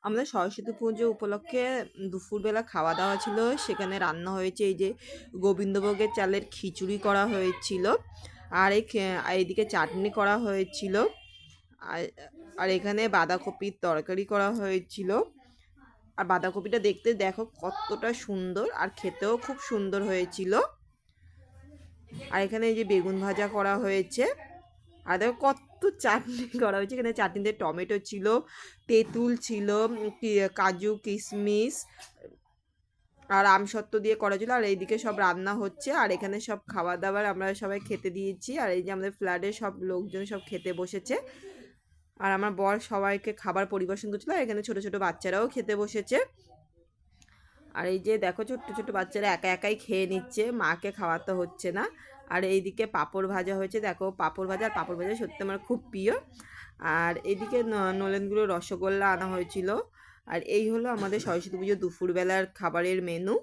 আমাদের সরস্বতী পুজো উপলক্ষে দুপুরবেলা খাওয়া দাওয়া ছিল। সেখানে রান্না হয়েছে এই যে গোবিন্দভোগের চালের খিচুড়ি করা হয়েছিল, আর এইদিকে চাটনি করা হয়েছিল, আর আর এখানে বাঁধাকপির তরকারি করা হয়েছিল। আর বাঁধাকপিটা দেখতে দেখো কতটা সুন্দর, আর খেতেও খুব সুন্দর হয়েছিল। আর এখানে এই যে বেগুন ভাজা করা হয়েছে, আর দেখো কত চাটনি করা হয়েছে। এখানে চাটনিতে টমেটো ছিল, তেঁতুল ছিল, কাজু কিশমিশ আর আমসত্ত্ব দিয়ে করা ছিল। আর এইদিকে সব রান্না হচ্ছে, আর এখানে সব খাবার দাবার আমরা সবাই খেতে দিয়েছি। আর এই যে আমাদের ফ্ল্যাটে সব লোকজন সব খেতে বসেছে, আর আমার বর সবাইকে খাবার পরিবেশন করছিল। আর এখানে ছোট ছোট বাচ্চারাও খেতে বসেছে। আর এই যে দেখো ছোট্ট ছোট্ট বাচ্চারা একা একাই খেয়ে নিচ্ছে, মাকে খাওয়াতে হচ্ছে না। আর এইদিকে পাঁপড় ভাজা হয়েছে, দেখো পাঁপড় ভাজা, আর পাঁপড় ভাজা সত্যি আমার খুব প্রিয়। আর এদিকে নলেনগুলো রসগোল্লা আনা হয়েছিল। আর এই হলো আমাদের সরস্বতী পুজো দুপুরবেলার খাবারের মেনু।